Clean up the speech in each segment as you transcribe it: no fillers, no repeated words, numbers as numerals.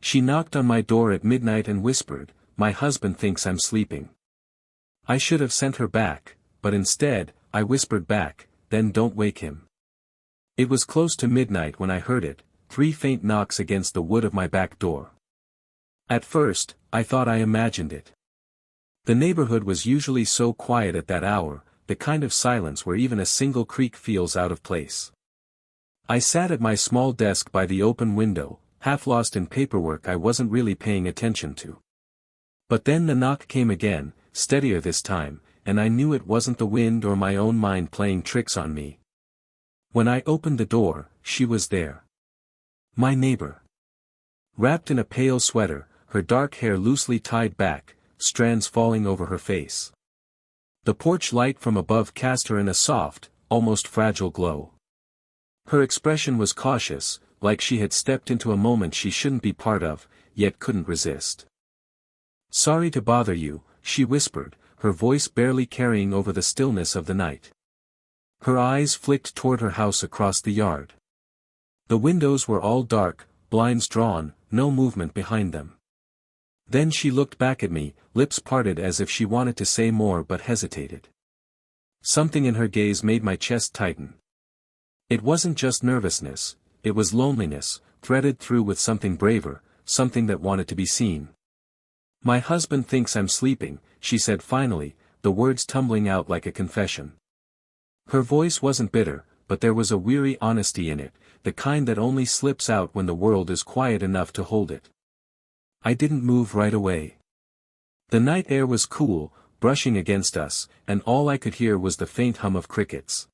She knocked on my door at midnight and whispered, "My husband thinks I'm sleeping." I should have sent her back, but instead, I whispered back, "Then don't wake him." It was close to midnight when I heard it, 3 faint knocks against the wood of my back door. At first, I thought I imagined it. The neighborhood was usually so quiet at that hour, the kind of silence where even a single creak feels out of place. I sat at my small desk by the open window, half lost in paperwork I wasn't really paying attention to. But then the knock came again, steadier this time, and I knew it wasn't the wind or my own mind playing tricks on me. When I opened the door, she was there. My neighbor. Wrapped in a pale sweater, her dark hair loosely tied back, strands falling over her face. The porch light from above cast her in a soft, almost fragile glow. Her expression was cautious, like she had stepped into a moment she shouldn't be part of, yet couldn't resist. "Sorry to bother you," she whispered, her voice barely carrying over the stillness of the night. Her eyes flicked toward her house across the yard. The windows were all dark, blinds drawn, no movement behind them. Then she looked back at me, lips parted as if she wanted to say more but hesitated. Something in her gaze made my chest tighten. It wasn't just nervousness, it was loneliness, threaded through with something braver, something that wanted to be seen. "My husband thinks I'm sleeping," she said finally, the words tumbling out like a confession. Her voice wasn't bitter, but there was a weary honesty in it, the kind that only slips out when the world is quiet enough to hold it. I didn't move right away. The night air was cool, brushing against us, and all I could hear was the faint hum of crickets.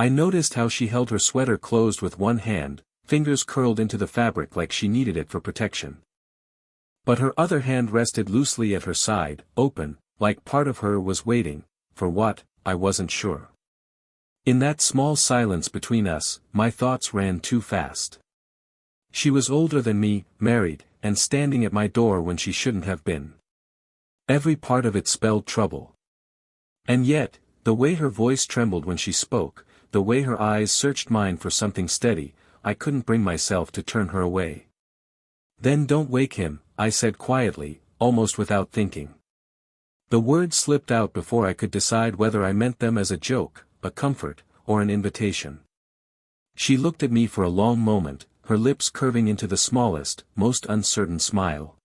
I noticed how she held her sweater closed with one hand, fingers curled into the fabric like she needed it for protection. But her other hand rested loosely at her side, open, like part of her was waiting, for what, I wasn't sure. In that small silence between us, my thoughts ran too fast. She was older than me, married, and standing at my door when she shouldn't have been. Every part of it spelled trouble. And yet, the way her voice trembled when she spoke, the way her eyes searched mine for something steady, I couldn't bring myself to turn her away. "Then don't wake him," I said quietly, almost without thinking. The words slipped out before I could decide whether I meant them as a joke, a comfort, or an invitation. She looked at me for a long moment, her lips curving into the smallest, most uncertain smile.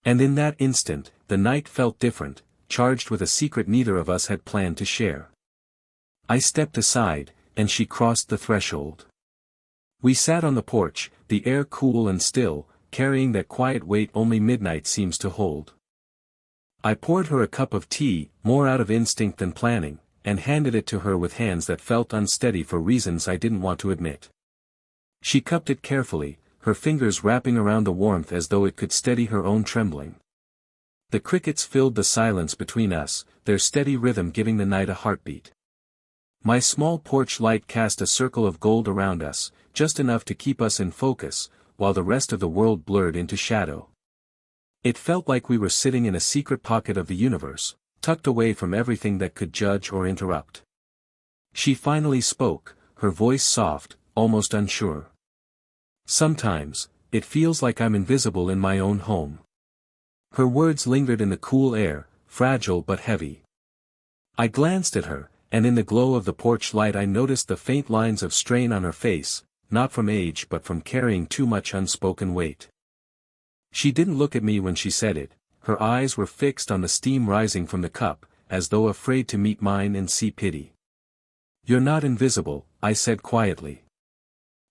And in that instant, the night felt different, charged with a secret neither of us had planned to share. I stepped aside, and she crossed the threshold. We sat on the porch, the air cool and still, carrying that quiet weight only midnight seems to hold. I poured her a cup of tea, more out of instinct than planning, and handed it to her with hands that felt unsteady for reasons I didn't want to admit. She cupped it carefully, her fingers wrapping around the warmth as though it could steady her own trembling. The crickets filled the silence between us, their steady rhythm giving the night a heartbeat. My small porch light cast a circle of gold around us, just enough to keep us in focus, while the rest of the world blurred into shadow. It felt like we were sitting in a secret pocket of the universe, tucked away from everything that could judge or interrupt. She finally spoke, her voice soft, almost unsure. "Sometimes, it feels like I'm invisible in my own home." Her words lingered in the cool air, fragile but heavy. I glanced at her, and in the glow of the porch light I noticed the faint lines of strain on her face, not from age but from carrying too much unspoken weight. She didn't look at me when she said it, her eyes were fixed on the steam rising from the cup, as though afraid to meet mine and see pity. "You're not invisible," I said quietly.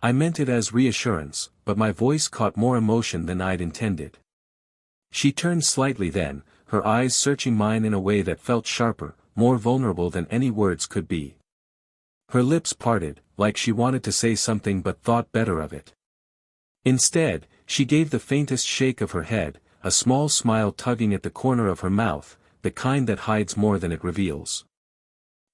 I meant it as reassurance, but my voice caught more emotion than I'd intended. She turned slightly then, her eyes searching mine in a way that felt sharper, more vulnerable than any words could be. Her lips parted, like she wanted to say something but thought better of it. Instead, she gave the faintest shake of her head, a small smile tugging at the corner of her mouth, the kind that hides more than it reveals.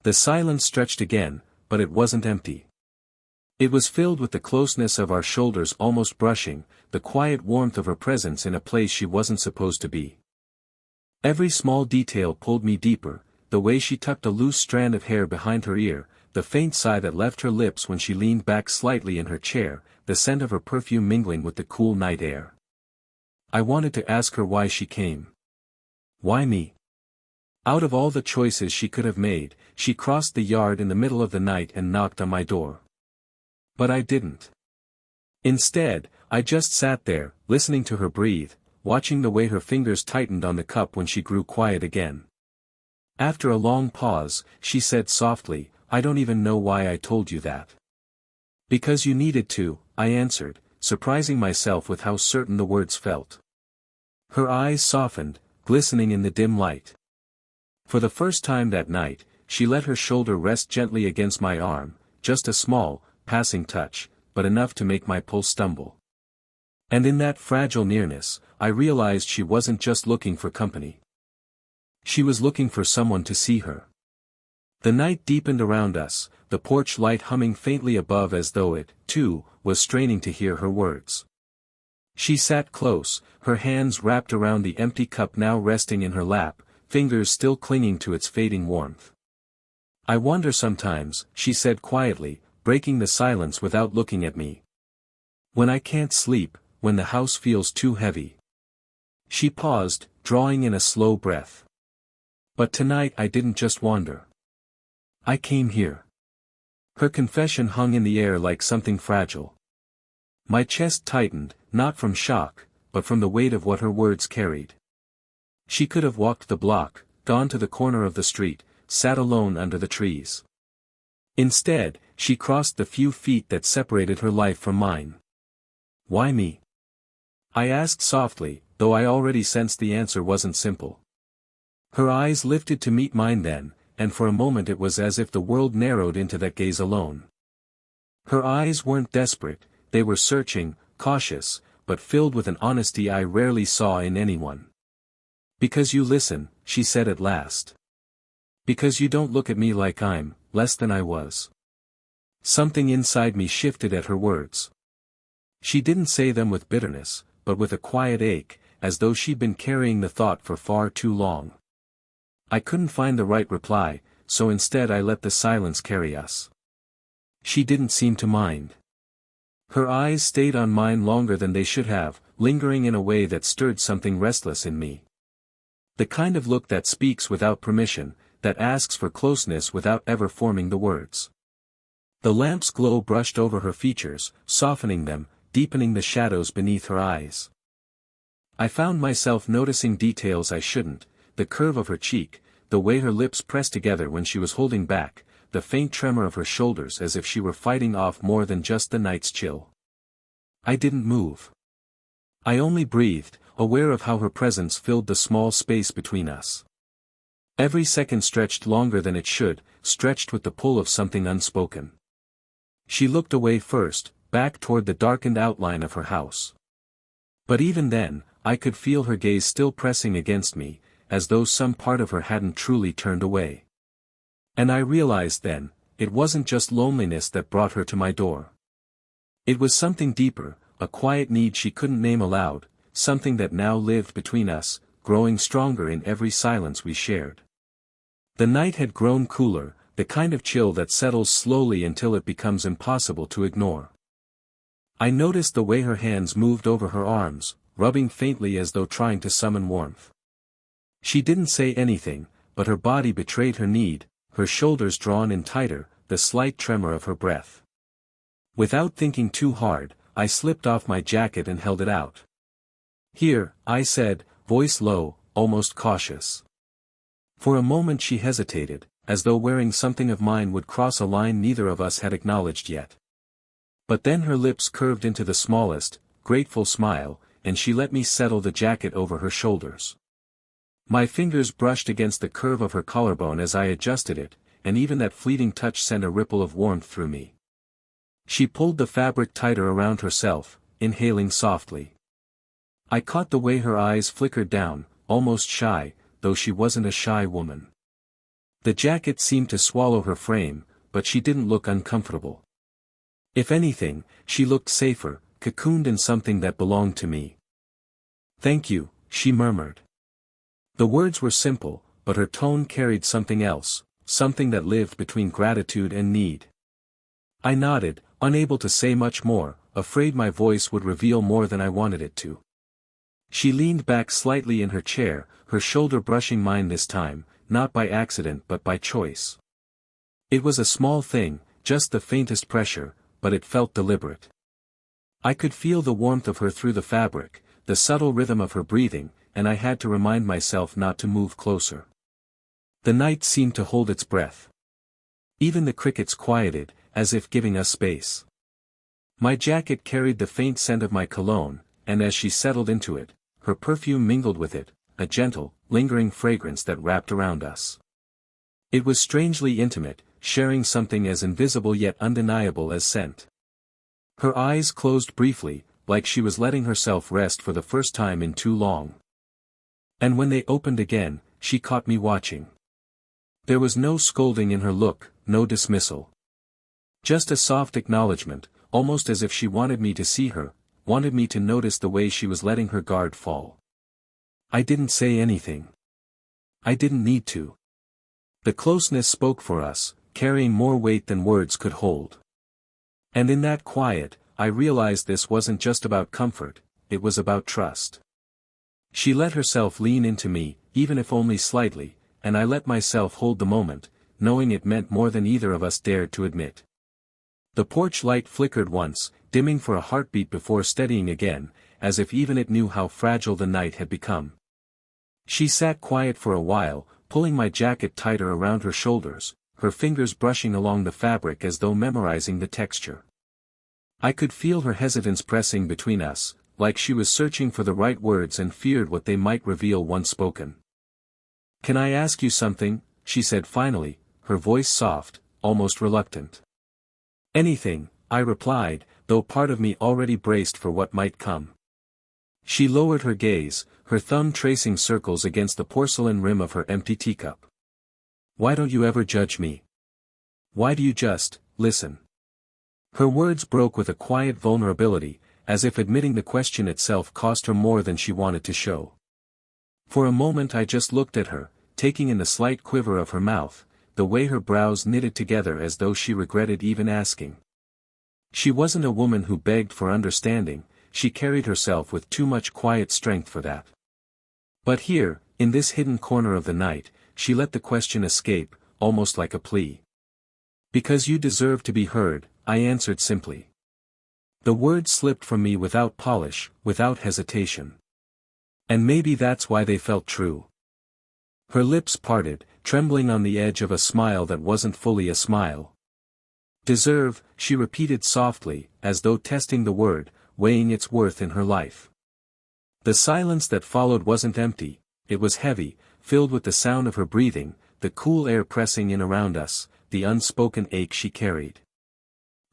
The silence stretched again, but it wasn't empty. It was filled with the closeness of our shoulders almost brushing, the quiet warmth of her presence in a place she wasn't supposed to be. Every small detail pulled me deeper, the way she tucked a loose strand of hair behind her ear, the faint sigh that left her lips when she leaned back slightly in her chair, the scent of her perfume mingling with the cool night air. I wanted to ask her why she came. Why me? Out of all the choices she could have made, she crossed the yard in the middle of the night and knocked on my door. But I didn't. Instead, I just sat there, listening to her breathe, watching the way her fingers tightened on the cup when she grew quiet again. After a long pause, she said softly, "I don't even know why I told you that." "Because you needed to," I answered, surprising myself with how certain the words felt. Her eyes softened, glistening in the dim light. For the first time that night, she let her shoulder rest gently against my arm, just a small, passing touch, but enough to make my pulse stumble. And in that fragile nearness, I realized she wasn't just looking for company. She was looking for someone to see her. The night deepened around us, the porch light humming faintly above as though it, too, was straining to hear her words. She sat close, her hands wrapped around the empty cup now resting in her lap, fingers still clinging to its fading warmth. "I wonder sometimes," she said quietly, breaking the silence without looking at me. "When I can't sleep, when the house feels too heavy." She paused, drawing in a slow breath. "But tonight I didn't just wander. I came here." Her confession hung in the air like something fragile. My chest tightened, not from shock, but from the weight of what her words carried. She could have walked the block, gone to the corner of the street, sat alone under the trees. Instead, she crossed the few feet that separated her life from mine. "Why me?" I asked softly, though I already sensed the answer wasn't simple. Her eyes lifted to meet mine then, and for a moment it was as if the world narrowed into that gaze alone. Her eyes weren't desperate, they were searching, cautious, but filled with an honesty I rarely saw in anyone. "Because you listen," she said at last. "Because you don't look at me like I'm less than I was." Something inside me shifted at her words. She didn't say them with bitterness, but with a quiet ache, as though she'd been carrying the thought for far too long. I couldn't find the right reply, so instead I let the silence carry us. She didn't seem to mind. Her eyes stayed on mine longer than they should have, lingering in a way that stirred something restless in me. The kind of look that speaks without permission, that asks for closeness without ever forming the words. The lamp's glow brushed over her features, softening them, deepening the shadows beneath her eyes. I found myself noticing details I shouldn't, the curve of her cheek, the way her lips pressed together when she was holding back, the faint tremor of her shoulders as if she were fighting off more than just the night's chill. I didn't move. I only breathed, aware of how her presence filled the small space between us. Every second stretched longer than it should, stretched with the pull of something unspoken. She looked away first, back toward the darkened outline of her house. But even then, I could feel her gaze still pressing against me, as though some part of her hadn't truly turned away. And I realized then, it wasn't just loneliness that brought her to my door. It was something deeper, a quiet need she couldn't name aloud, something that now lived between us, growing stronger in every silence we shared. The night had grown cooler, the kind of chill that settles slowly until it becomes impossible to ignore. I noticed the way her hands moved over her arms, rubbing faintly as though trying to summon warmth. She didn't say anything, but her body betrayed her need, her shoulders drawn in tighter, the slight tremor of her breath. Without thinking too hard, I slipped off my jacket and held it out. "Here," I said, voice low, almost cautious. For a moment she hesitated, as though wearing something of mine would cross a line neither of us had acknowledged yet. But then her lips curved into the smallest, grateful smile, and she let me settle the jacket over her shoulders. My fingers brushed against the curve of her collarbone as I adjusted it, and even that fleeting touch sent a ripple of warmth through me. She pulled the fabric tighter around herself, inhaling softly. I caught the way her eyes flickered down, almost shy, though she wasn't a shy woman. The jacket seemed to swallow her frame, but she didn't look uncomfortable. If anything, she looked safer, cocooned in something that belonged to me. "Thank you," she murmured. The words were simple, but her tone carried something else, something that lived between gratitude and need. I nodded, unable to say much more, afraid my voice would reveal more than I wanted it to. She leaned back slightly in her chair, her shoulder brushing mine this time, not by accident but by choice. It was a small thing, just the faintest pressure, but it felt deliberate. I could feel the warmth of her through the fabric, the subtle rhythm of her breathing, and I had to remind myself not to move closer. The night seemed to hold its breath. Even the crickets quieted, as if giving us space. My jacket carried the faint scent of my cologne, and as she settled into it, her perfume mingled with it, a gentle, lingering fragrance that wrapped around us. It was strangely intimate, sharing something as invisible yet undeniable as scent. Her eyes closed briefly, like she was letting herself rest for the first time in too long. And when they opened again, she caught me watching. There was no scolding in her look, no dismissal. Just a soft acknowledgement, almost as if she wanted me to see her, wanted me to notice the way she was letting her guard fall. I didn't say anything. I didn't need to. The closeness spoke for us, carrying more weight than words could hold. And in that quiet, I realized this wasn't just about comfort, it was about trust. She let herself lean into me, even if only slightly, and I let myself hold the moment, knowing it meant more than either of us dared to admit. The porch light flickered once, dimming for a heartbeat before steadying again, as if even it knew how fragile the night had become. She sat quiet for a while, pulling my jacket tighter around her shoulders, her fingers brushing along the fabric as though memorizing the texture. I could feel her hesitance pressing between us, like she was searching for the right words and feared what they might reveal once spoken. "Can I ask you something?" she said finally, her voice soft, almost reluctant. "Anything," I replied, though part of me already braced for what might come. She lowered her gaze, her thumb tracing circles against the porcelain rim of her empty teacup. "Why don't you ever judge me? Why do you just listen?" Her words broke with a quiet vulnerability, as if admitting the question itself cost her more than she wanted to show. For a moment I just looked at her, taking in the slight quiver of her mouth, the way her brows knitted together as though she regretted even asking. She wasn't a woman who begged for understanding, she carried herself with too much quiet strength for that. But here, in this hidden corner of the night, she let the question escape, almost like a plea. "Because you deserve to be heard," I answered simply. The words slipped from me without polish, without hesitation. And maybe that's why they felt true. Her lips parted, trembling on the edge of a smile that wasn't fully a smile. "Deserve," she repeated softly, as though testing the word, weighing its worth in her life. The silence that followed wasn't empty, it was heavy, filled with the sound of her breathing, the cool air pressing in around us, the unspoken ache she carried.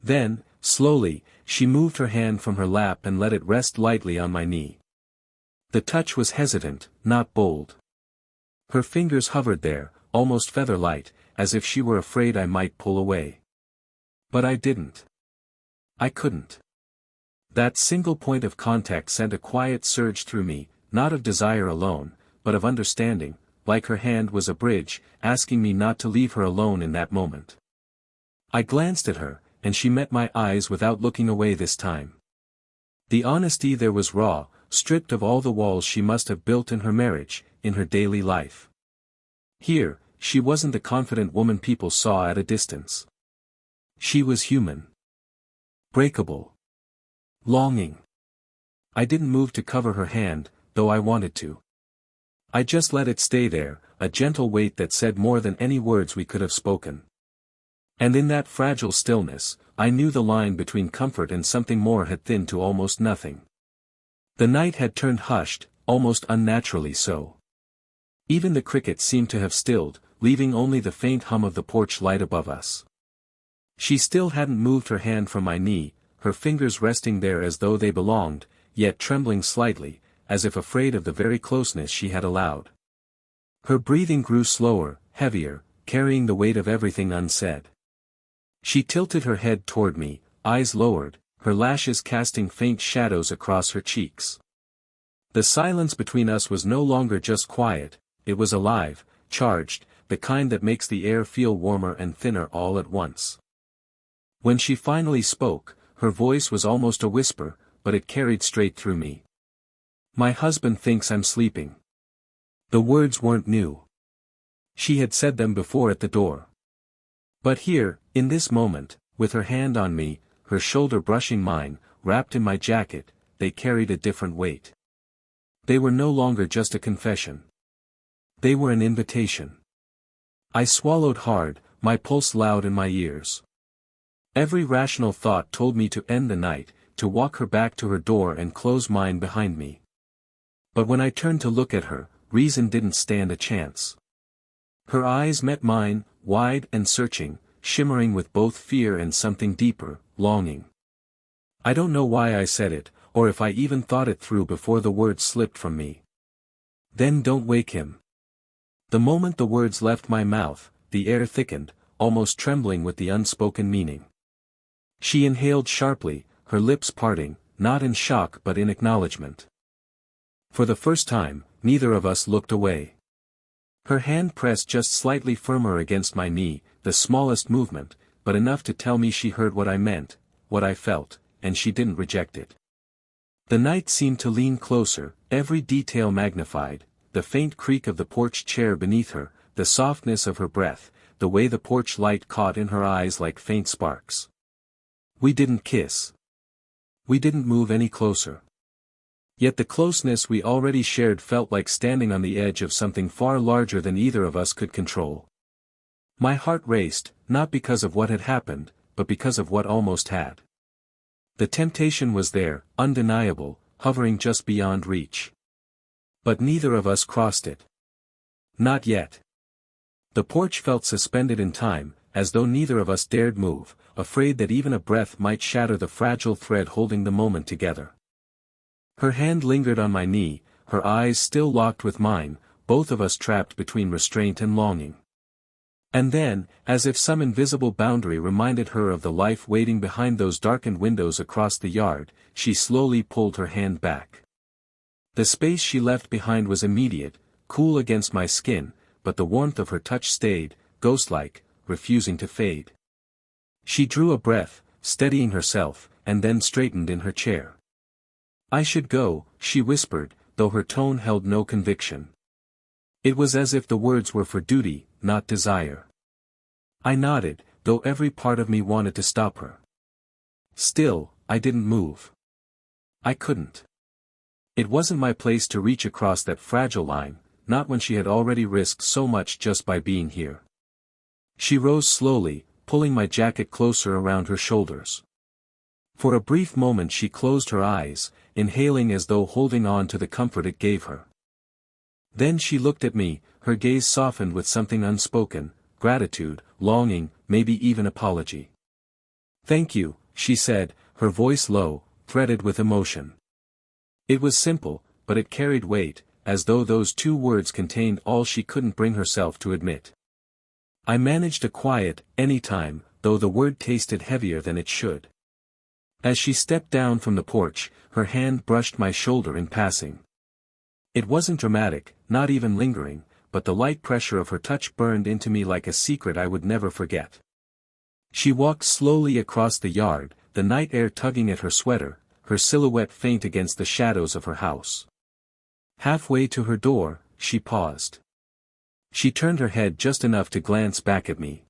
Then, slowly, she moved her hand from her lap and let it rest lightly on my knee. The touch was hesitant, not bold. Her fingers hovered there, almost feather-light, as if she were afraid I might pull away. But I didn't. I couldn't. That single point of contact sent a quiet surge through me, not of desire alone, but of understanding, like her hand was a bridge, asking me not to leave her alone in that moment. I glanced at her, and she met my eyes without looking away this time. The honesty there was raw, stripped of all the walls she must have built in her marriage, in her daily life. Here, she wasn't the confident woman people saw at a distance. She was human. Breakable. Longing. I didn't move to cover her hand, though I wanted to. I just let it stay there, a gentle weight that said more than any words we could have spoken. And in that fragile stillness, I knew the line between comfort and something more had thinned to almost nothing. The night had turned hushed, almost unnaturally so. Even the crickets seemed to have stilled, leaving only the faint hum of the porch light above us. She still hadn't moved her hand from my knee, her fingers resting there as though they belonged, yet trembling slightly, as if afraid of the very closeness she had allowed. Her breathing grew slower, heavier, carrying the weight of everything unsaid. She tilted her head toward me, eyes lowered, her lashes casting faint shadows across her cheeks. The silence between us was no longer just quiet, it was alive, charged, the kind that makes the air feel warmer and thinner all at once. When she finally spoke, her voice was almost a whisper, but it carried straight through me. My husband thinks I'm sleeping. The words weren't new. She had said them before at the door. But here, in this moment, with her hand on me, her shoulder brushing mine, wrapped in my jacket, they carried a different weight. They were no longer just a confession. They were an invitation. I swallowed hard, my pulse loud in my ears. Every rational thought told me to end the night, to walk her back to her door and close mine behind me. But when I turned to look at her, reason didn't stand a chance. Her eyes met mine, wide and searching, shimmering with both fear and something deeper, longing. I don't know why I said it, or if I even thought it through before the words slipped from me. Then don't wake him. The moment the words left my mouth, the air thickened, almost trembling with the unspoken meaning. She inhaled sharply, her lips parting, not in shock but in acknowledgement. For the first time, neither of us looked away. Her hand pressed just slightly firmer against my knee, the smallest movement, but enough to tell me she heard what I meant, what I felt, and she didn't reject it. The night seemed to lean closer, every detail magnified, the faint creak of the porch chair beneath her, the softness of her breath, the way the porch light caught in her eyes like faint sparks. We didn't kiss. We didn't move any closer. Yet the closeness we already shared felt like standing on the edge of something far larger than either of us could control. My heart raced, not because of what had happened, but because of what almost had. The temptation was there, undeniable, hovering just beyond reach. But neither of us crossed it. Not yet. The porch felt suspended in time, as though neither of us dared move, afraid that even a breath might shatter the fragile thread holding the moment together. Her hand lingered on my knee, her eyes still locked with mine, both of us trapped between restraint and longing. And then, as if some invisible boundary reminded her of the life waiting behind those darkened windows across the yard, she slowly pulled her hand back. The space she left behind was immediate, cool against my skin, but the warmth of her touch stayed, ghost-like, refusing to fade. She drew a breath, steadying herself, and then straightened in her chair. I should go, she whispered, though her tone held no conviction. It was as if the words were for duty, not desire. I nodded, though every part of me wanted to stop her. Still, I didn't move. I couldn't. It wasn't my place to reach across that fragile line, not when she had already risked so much just by being here. She rose slowly, pulling my jacket closer around her shoulders. For a brief moment she closed her eyes, inhaling as though holding on to the comfort it gave her. Then she looked at me, her gaze softened with something unspoken, gratitude, longing, maybe even apology. "Thank you," she said, her voice low, threaded with emotion. It was simple, but it carried weight, as though those two words contained all she couldn't bring herself to admit. I managed a quiet, any time, though the word tasted heavier than it should. As she stepped down from the porch, her hand brushed my shoulder in passing. It wasn't dramatic, not even lingering, but the light pressure of her touch burned into me like a secret I would never forget. She walked slowly across the yard, the night air tugging at her sweater, her silhouette faint against the shadows of her house. Halfway to her door, she paused. She turned her head just enough to glance back at me.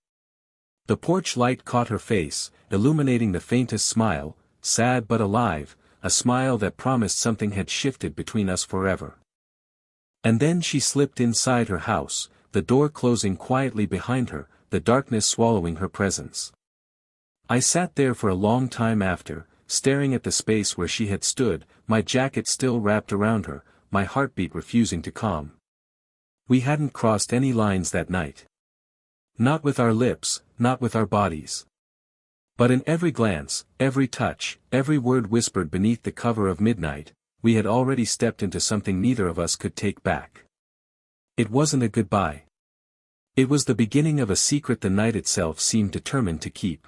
The porch light caught her face, illuminating the faintest smile, sad but alive, a smile that promised something had shifted between us forever. And then she slipped inside her house, the door closing quietly behind her, the darkness swallowing her presence. I sat there for a long time after, staring at the space where she had stood, my jacket still wrapped around her, my heartbeat refusing to calm. We hadn't crossed any lines that night. Not with our lips, not with our bodies. But in every glance, every touch, every word whispered beneath the cover of midnight, we had already stepped into something neither of us could take back. It wasn't a goodbye. It was the beginning of a secret the night itself seemed determined to keep.